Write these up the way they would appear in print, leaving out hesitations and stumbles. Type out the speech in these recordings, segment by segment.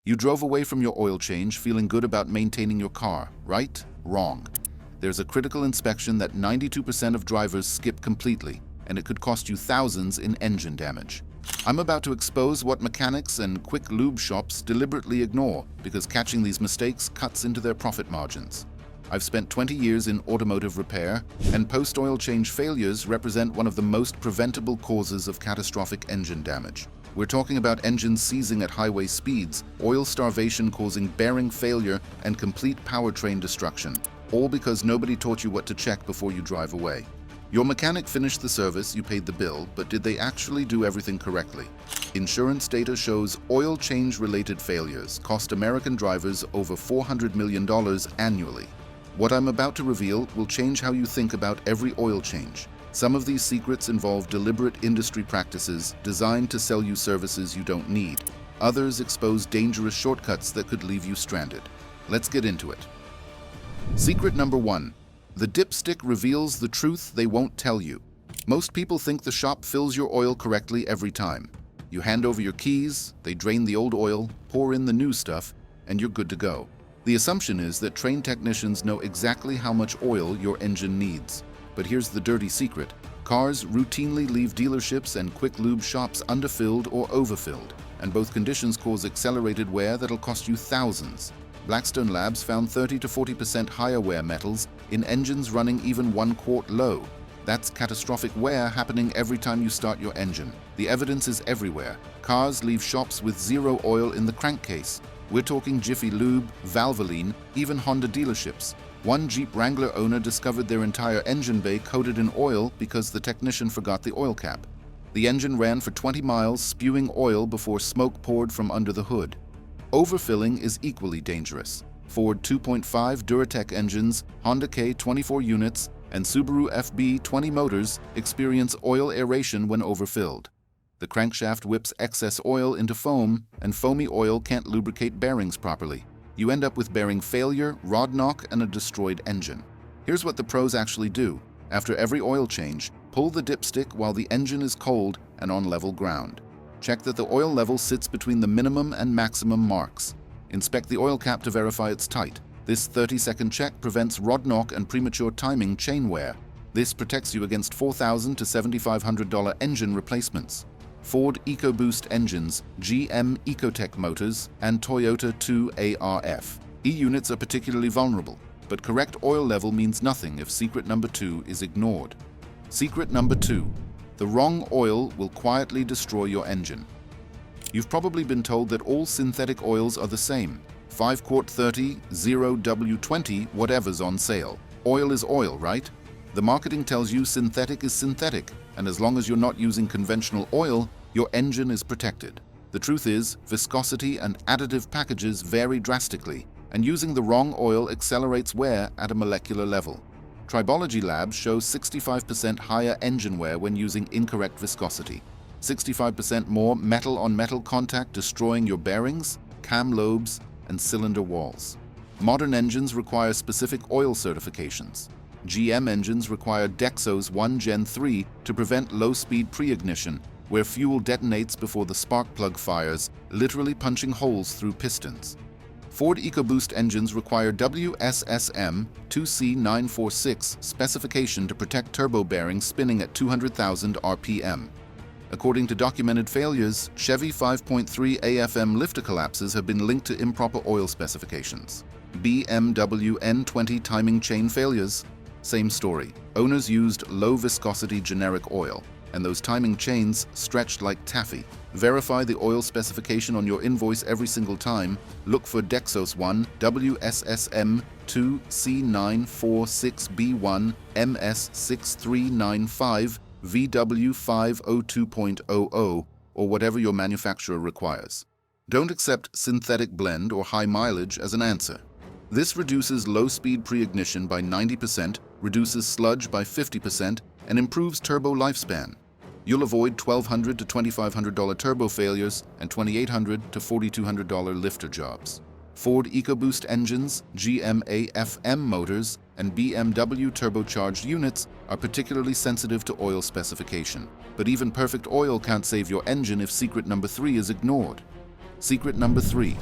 You drove away from your oil change feeling good about maintaining your car, right? Wrong. There's a critical inspection that 92% of drivers skip completely, and it could cost you thousands in engine damage. I'm about to expose what mechanics and quick lube shops deliberately ignore because catching these mistakes cuts into their profit margins. I've spent 20 years in automotive repair, and post-oil change failures represent one of the most preventable causes of catastrophic engine damage. We're talking about engines seizing at highway speeds, oil starvation causing bearing failure, and complete powertrain destruction, all because nobody taught you what to check before you drive away. Your mechanic finished the service, you paid the bill, but did they actually do everything correctly? Insurance data shows oil change-related failures cost American drivers over $400 million annually. What I'm about to reveal will change how you think about every oil change. Some of these secrets involve deliberate industry practices designed to sell you services you don't need. Others expose dangerous shortcuts that could leave you stranded. Let's get into it. Secret number 1. The dipstick reveals the truth they won't tell you. Most people think the shop fills your oil correctly every time. You hand over your keys, they drain the old oil, pour in the new stuff, and you're good to go. The assumption is that trained technicians know exactly how much oil your engine needs. But here's the dirty secret. Cars routinely leave dealerships and quick lube shops underfilled or overfilled, and both conditions cause accelerated wear that'll cost you thousands. Blackstone Labs found 30 to 40% higher wear metals in engines running even 1 quart low. That's catastrophic wear happening every time you start your engine. The evidence is everywhere. Cars leave shops with zero oil in the crankcase. We're talking Jiffy Lube, Valvoline, even Honda dealerships. One Jeep Wrangler owner discovered their entire engine bay coated in oil because the technician forgot the oil cap. The engine ran for 20 miles, spewing oil before smoke poured from under the hood. Overfilling is equally dangerous. Ford 2.5 Duratec engines, Honda K 24 units, and Subaru FB 20 motors experience oil aeration when overfilled. The crankshaft whips excess oil into foam, and foamy oil can't lubricate bearings properly. You end up with bearing failure, rod knock, and a destroyed engine. Here's what the pros actually do. After every oil change, pull the dipstick while the engine is cold and on level ground. Check that the oil level sits between the minimum and maximum marks. Inspect the oil cap to verify it's tight. This 30-second check prevents rod knock and premature timing chain wear. This protects you against $4,000 to $7,500 engine replacements. Ford EcoBoost engines, GM Ecotec motors, and Toyota 2ARF. E-units are particularly vulnerable, but correct oil level means nothing if secret number 2 is ignored. Secret number 2. The wrong oil will quietly destroy your engine. You've probably been told that all synthetic oils are the same. 5 quart 30, 0 W20, whatever's on sale. Oil is oil, right? The marketing tells you synthetic is synthetic, and as long as you're not using conventional oil, your engine is protected. The truth is, viscosity and additive packages vary drastically, and using the wrong oil accelerates wear at a molecular level. Tribology labs show 65% higher engine wear when using incorrect viscosity, 65% more metal-on-metal contact destroying your bearings, cam lobes, and cylinder walls. Modern engines require specific oil certifications. GM engines require Dexos 1 Gen 3 to prevent low-speed pre-ignition, where fuel detonates before the spark plug fires, literally punching holes through pistons. Ford EcoBoost engines require WSSM 2C946 specification to protect turbo bearings spinning at 200,000 RPM. According to documented failures, Chevy 5.3 AFM lifter collapses have been linked to improper oil specifications. BMW N20 timing chain failures. Same story. Owners used low-viscosity generic oil, and those timing chains stretched like taffy. Verify the oil specification on your invoice every single time. Look for Dexos 1, WSSM 2 C946B1, MS6395, VW502.00, or whatever your manufacturer requires. Don't accept synthetic blend or high mileage as an answer. This reduces low-speed pre-ignition by 90%, reduces sludge by 50%, and improves turbo lifespan. You'll avoid $1,200 to $2,500 turbo failures and $2,800 to $4,200 lifter jobs. Ford EcoBoost engines, GM AFM motors, and BMW turbocharged units are particularly sensitive to oil specification. But even perfect oil can't save your engine if secret number 3 is ignored. Secret number 3.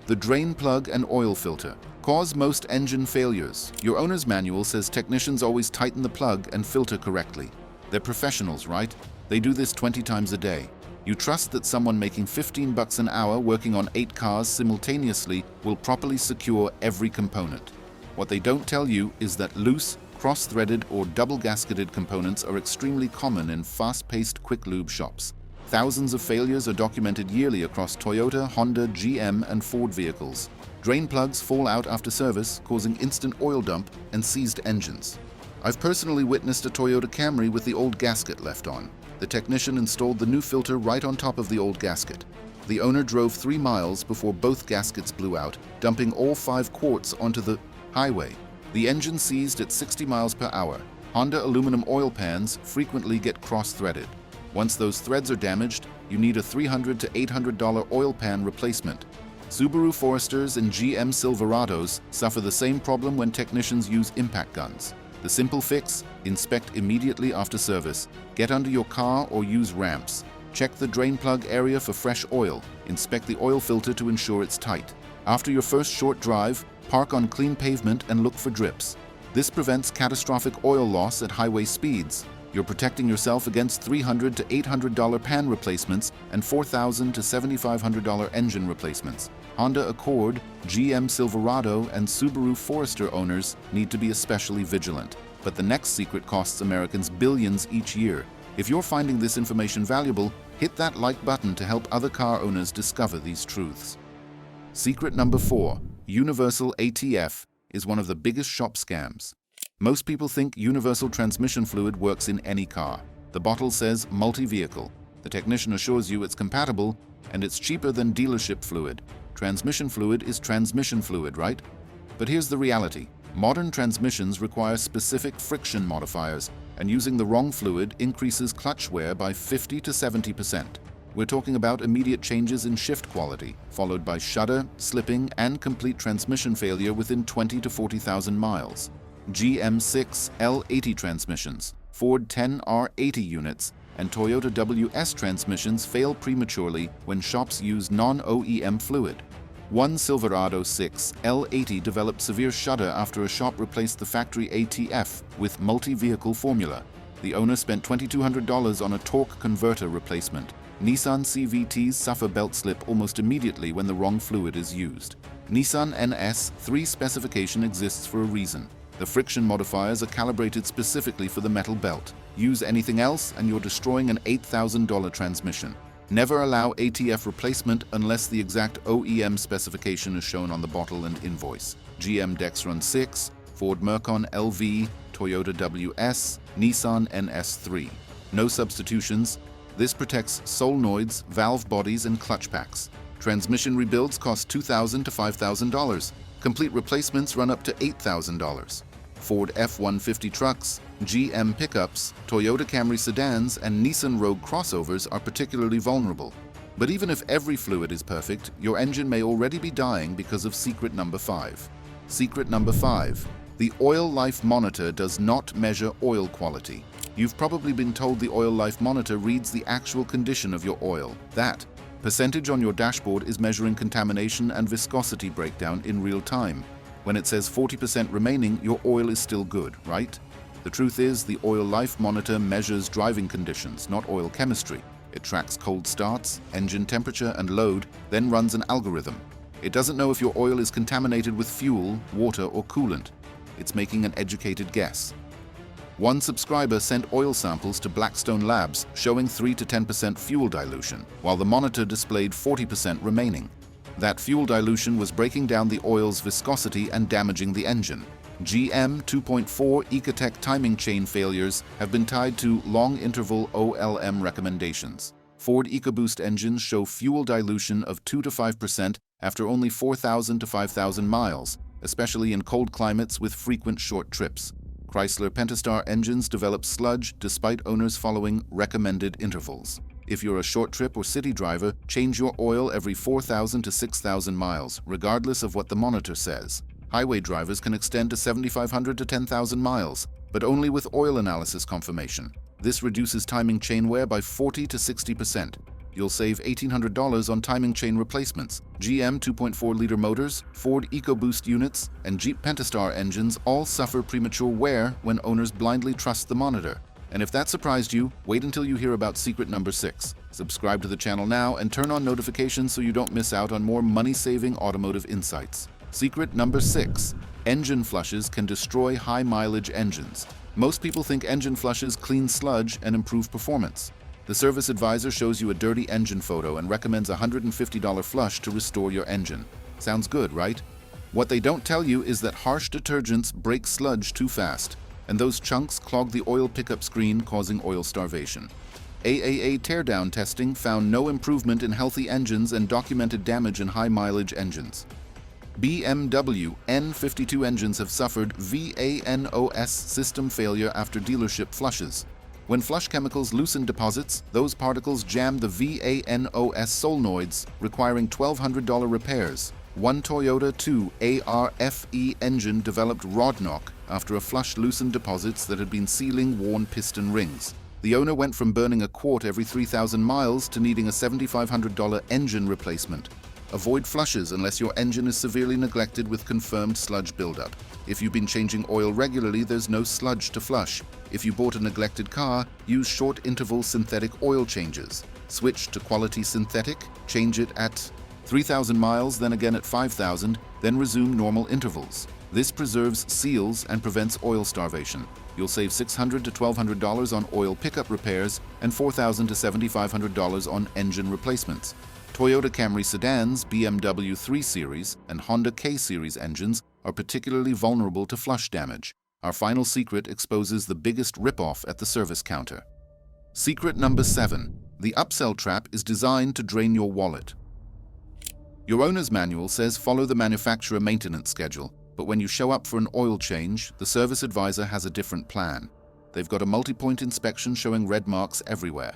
The drain plug and oil filter cause most engine failures. Your owner's manual says technicians always tighten the plug and filter correctly. They're professionals, right? They do this 20 times a day. You trust that someone making $15 an hour working on 8 cars simultaneously will properly secure every component. What they don't tell you is that loose, cross-threaded or double-gasketed components are extremely common in fast-paced quick lube shops. Thousands of failures are documented yearly across Toyota, Honda, GM, and Ford vehicles. Drain plugs fall out after service, causing instant oil dump and seized engines. I've personally witnessed a Toyota Camry with the old gasket left on. The technician installed the new filter right on top of the old gasket. The owner drove 3 miles before both gaskets blew out, dumping all 5 quarts onto the highway. The engine seized at 60 miles per hour. Honda aluminum oil pans frequently get cross-threaded. Once those threads are damaged, you need a $300 to $800 oil pan replacement. Subaru Foresters and GM Silverados suffer the same problem when technicians use impact guns. The simple fix: inspect immediately after service. Get under your car or use ramps. Check the drain plug area for fresh oil. Inspect the oil filter to ensure it's tight. After your first short drive, park on clean pavement and look for drips. This prevents catastrophic oil loss at highway speeds. You're protecting yourself against $300 to $800 pan replacements and $4,000 to $7,500 engine replacements. Honda Accord, GM Silverado, and Subaru Forester owners need to be especially vigilant. But the next secret costs Americans billions each year. If you're finding this information valuable, hit that like button to help other car owners discover these truths. Secret number 4. Universal ATF is one of the biggest shop scams. Most people think universal transmission fluid works in any car. The bottle says multi-vehicle. The technician assures you it's compatible and it's cheaper than dealership fluid. Transmission fluid is transmission fluid, right? But here's the reality. Modern transmissions require specific friction modifiers, and using the wrong fluid increases clutch wear by 50 to 70%. We're talking about immediate changes in shift quality, followed by shudder, slipping, and complete transmission failure within 20 to 40,000 miles. GM6 L80 transmissions, Ford 10R80 units, and Toyota WS transmissions fail prematurely when shops use non-OEM fluid. One Silverado 6 L80 developed severe shudder after a shop replaced the factory ATF with multi-vehicle formula. The owner spent $2,200 on a torque converter replacement. Nissan CVTs suffer belt slip almost immediately when the wrong fluid is used. Nissan NS3 specification exists for a reason. The friction modifiers are calibrated specifically for the metal belt. Use anything else and you're destroying an $8,000 transmission. Never allow ATF replacement unless the exact OEM specification is shown on the bottle and invoice. GM Dexron 6, Ford Mercon LV, Toyota WS, Nissan NS3. No substitutions. This protects solenoids, valve bodies, and clutch packs. Transmission rebuilds cost $2,000 to $5,000. Complete replacements run up to $8,000. Ford F-150 trucks, GM pickups, Toyota Camry sedans, and Nissan Rogue crossovers are particularly vulnerable. But even if every fluid is perfect, your engine may already be dying because of secret number 5. Secret number 5. The oil life monitor does not measure oil quality. You've probably been told the oil life monitor reads the actual condition of your oil. That percentage on your dashboard is measuring contamination and viscosity breakdown in real time. When it says 40% remaining, your oil is still good, right? The truth is, the oil life monitor measures driving conditions, not oil chemistry. It tracks cold starts, engine temperature, and load, then runs an algorithm. It doesn't know if your oil is contaminated with fuel, water, or coolant. It's making an educated guess. One subscriber sent oil samples to Blackstone Labs showing 3 to 10% fuel dilution, while the monitor displayed 40% remaining. That fuel dilution was breaking down the oil's viscosity and damaging the engine. GM 2.4 Ecotec timing chain failures have been tied to long-interval OLM recommendations. Ford EcoBoost engines show fuel dilution of 2 to 5% after only 4,000 to 5,000 miles, especially in cold climates with frequent short trips. Chrysler Pentastar engines develop sludge despite owners following recommended intervals. If you're a short trip or city driver, change your oil every 4,000 to 6,000 miles, regardless of what the monitor says. Highway drivers can extend to 7,500 to 10,000 miles, but only with oil analysis confirmation. This reduces timing chain wear by 40 to 60%. you'll save $1,800 on timing chain replacements. GM 2.4-liter motors, Ford EcoBoost units, and Jeep Pentastar engines all suffer premature wear when owners blindly trust the monitor. And if that surprised you, wait until you hear about secret number 6. Subscribe to the channel now and turn on notifications so you don't miss out on more money-saving automotive insights. Secret number 6. Engine flushes can destroy high-mileage engines. Most people think engine flushes clean sludge and improve performance. The service advisor shows you a dirty engine photo and recommends a $150 flush to restore your engine. Sounds good, right? What they don't tell you is that harsh detergents break sludge too fast, and those chunks clog the oil pickup screen, causing oil starvation. AAA teardown testing found no improvement in healthy engines and documented damage in high-mileage engines. BMW N52 engines have suffered VANOS system failure after dealership flushes. When flush chemicals loosen deposits, those particles jam the VANOS solenoids, requiring $1,200 repairs. One Toyota 2 ARFE engine developed rod knock after a flush loosened deposits that had been sealing worn piston rings. The owner went from burning a quart every 3,000 miles to needing a $7,500 engine replacement. Avoid flushes unless your engine is severely neglected with confirmed sludge buildup. If you've been changing oil regularly, there's no sludge to flush. If you bought a neglected car, use short-interval synthetic oil changes. Switch to quality synthetic, change it at 3,000 miles, then again at 5,000, then resume normal intervals. This preserves seals and prevents oil starvation. You'll save $600 to $1,200 on oil pickup repairs and $4,000 to $7,500 on engine replacements. Toyota Camry sedans, BMW 3 Series, and Honda K Series engines are particularly vulnerable to flush damage. Our final secret exposes the biggest ripoff at the service counter. Secret number 7. The upsell trap is designed to drain your wallet. Your owner's manual says follow the manufacturer maintenance schedule, but when you show up for an oil change, the service advisor has a different plan. They've got a multi-point inspection showing red marks everywhere.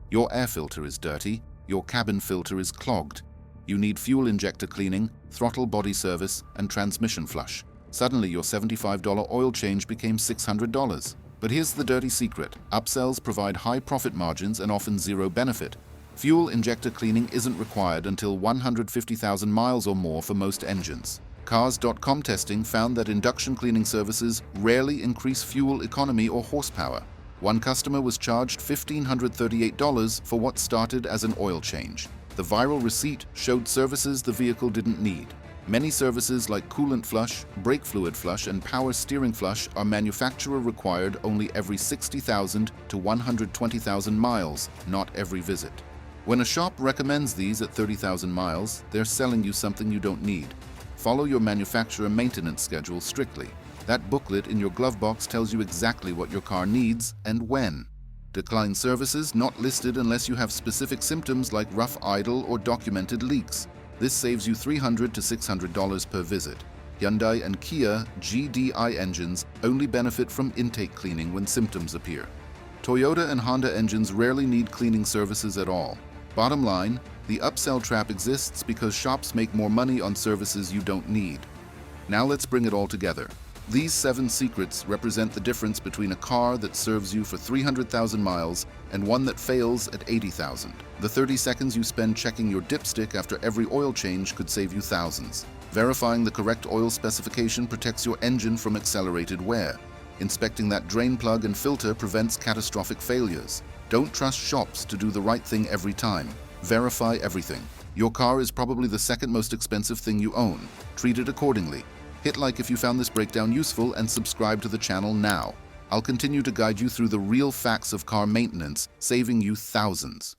Your air filter is dirty. Your cabin filter is clogged. You need fuel injector cleaning, throttle body service, and transmission flush. Suddenly, your $75 oil change became $600. But here's the dirty secret. Upsells provide high profit margins and often zero benefit. Fuel injector cleaning isn't required until 150,000 miles or more for most engines. Cars.com testing found that induction cleaning services rarely increase fuel economy or horsepower. One customer was charged $1,538 for what started as an oil change. The viral receipt showed services the vehicle didn't need. Many services like coolant flush, brake fluid flush, and power steering flush are manufacturer required only every 60,000 to 120,000 miles, not every visit. When a shop recommends these at 30,000 miles, they're selling you something you don't need. Follow your manufacturer maintenance schedule strictly. That booklet in your glove box tells you exactly what your car needs and when. Decline services not listed unless you have specific symptoms like rough idle or documented leaks. This saves you $300 to $600 per visit. Hyundai and Kia GDI engines only benefit from intake cleaning when symptoms appear. Toyota and Honda engines rarely need cleaning services at all. Bottom line, the upsell trap exists because shops make more money on services you don't need. Now let's bring it all together. These 7 secrets represent the difference between a car that serves you for 300,000 miles and one that fails at 80,000. The 30 seconds you spend checking your dipstick after every oil change could save you thousands. Verifying the correct oil specification protects your engine from accelerated wear. Inspecting that drain plug and filter prevents catastrophic failures. Don't trust shops to do the right thing every time. Verify everything. Your car is probably the second most expensive thing you own. Treat it accordingly. Hit like if you found this breakdown useful and subscribe to the channel now. I'll continue to guide you through the real facts of car maintenance, saving you thousands.